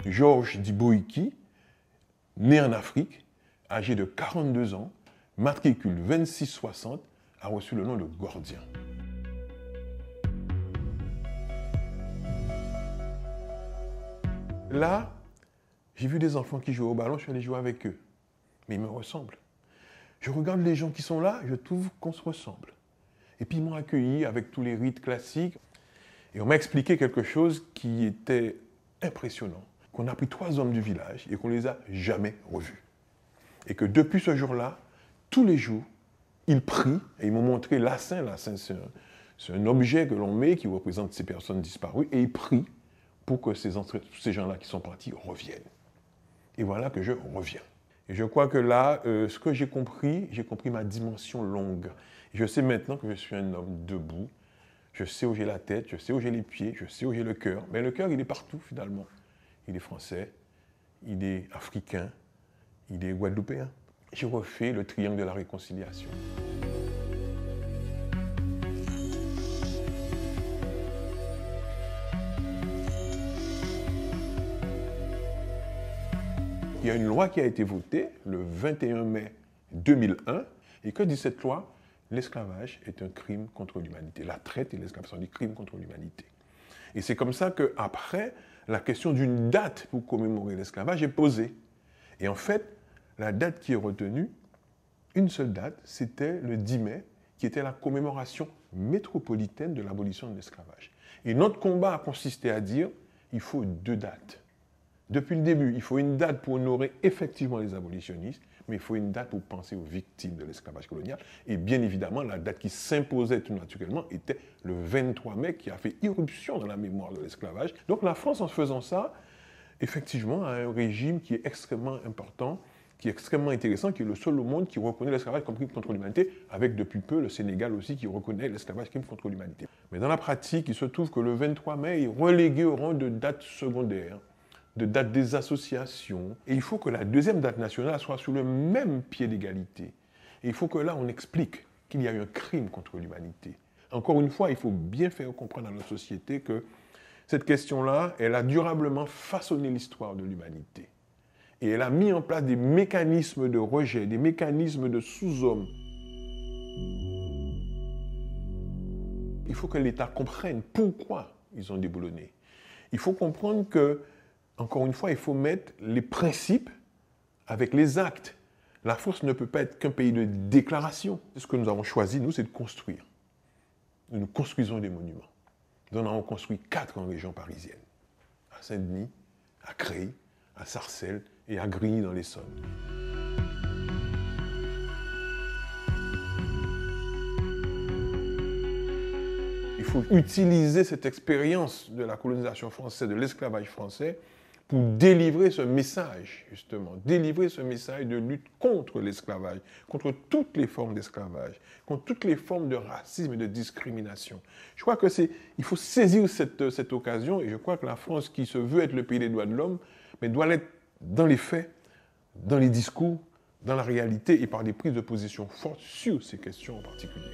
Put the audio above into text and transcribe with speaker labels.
Speaker 1: Georges Diboïki, né en Afrique, âgé de 42 ans, matricule 2660, a reçu le nom de Gordien. Là, j'ai vu des enfants qui jouent au ballon, je suis allé jouer avec eux. Mais ils me ressemblent. Je regarde les gens qui sont là, je trouve qu'on se ressemble. Et puis ils m'ont accueilli avec tous les rites classiques. Et on m'a expliqué quelque chose qui était impressionnant. Qu'on a pris 3 hommes du village et qu'on ne les a jamais revus. Et que depuis ce jour-là, tous les jours, ils prient et ils m'ont montré l'assin. L'assin, c'est un objet que l'on met qui représente ces personnes disparues. Et ils prient pour que ces gens-là qui sont partis reviennent. Et voilà que je reviens. Et je crois que là, ce que j'ai compris ma dimension longue. Et je sais maintenant que je suis un homme debout. Je sais où j'ai la tête, je sais où j'ai les pieds, je sais où j'ai le cœur. Mais le cœur, il est partout finalement. Il est français, il est africain, il est guadeloupéen. J'ai refait le triangle de la réconciliation. Il y a une loi qui a été votée le 21 mai 2001. Et que dit cette loi? L'esclavage est un crime contre l'humanité. La traite et l'esclavage sont des crimes contre l'humanité. Et c'est comme ça qu'après, la question d'une date pour commémorer l'esclavage est posée. Et en fait, la date qui est retenue, une seule date, c'était le 10 mai, qui était la commémoration métropolitaine de l'abolition de l'esclavage. Et notre combat a consisté à dire, il faut 2 dates. Depuis le début, il faut une date pour honorer effectivement les abolitionnistes, mais il faut une date pour penser aux victimes de l'esclavage colonial. Et bien évidemment, la date qui s'imposait tout naturellement était le 23 mai, qui a fait irruption dans la mémoire de l'esclavage. Donc la France, en faisant ça, effectivement, a un régime qui est extrêmement important, qui est extrêmement intéressant, qui est le seul au monde qui reconnaît l'esclavage comme crime contre l'humanité, avec depuis peu le Sénégal aussi qui reconnaît l'esclavage comme crime contre l'humanité. Mais dans la pratique, il se trouve que le 23 mai est relégué au rang de date secondaire, de date des associations. Et il faut que la deuxième date nationale soit sur le même pied d'égalité. Et il faut que là, on explique qu'il y a eu un crime contre l'humanité. Encore une fois, il faut bien faire comprendre à notre société que cette question-là, elle a durablement façonné l'histoire de l'humanité. Et elle a mis en place des mécanismes de rejet, des mécanismes de sous-hommes. Il faut que l'État comprenne pourquoi ils ont déboulonné. Il faut comprendre que encore une fois, il faut mettre les principes avec les actes. La France ne peut pas être qu'un pays de déclaration. Ce que nous avons choisi, nous, c'est de construire. Nous construisons des monuments. Nous en avons construit 4 en région parisienne. À Saint-Denis, à Creil, à Sarcelles et à Grigny dans l'Essonne. Il faut utiliser cette expérience de la colonisation française, de l'esclavage français, pour délivrer ce message, justement, délivrer ce message de lutte contre l'esclavage, contre toutes les formes d'esclavage, contre toutes les formes de racisme et de discrimination. Je crois qu'il faut saisir cette occasion, et je crois que la France, qui se veut être le pays des droits de l'homme, mais doit l'être dans les faits, dans les discours, dans la réalité, et par des prises de position fortes sur ces questions en particulier.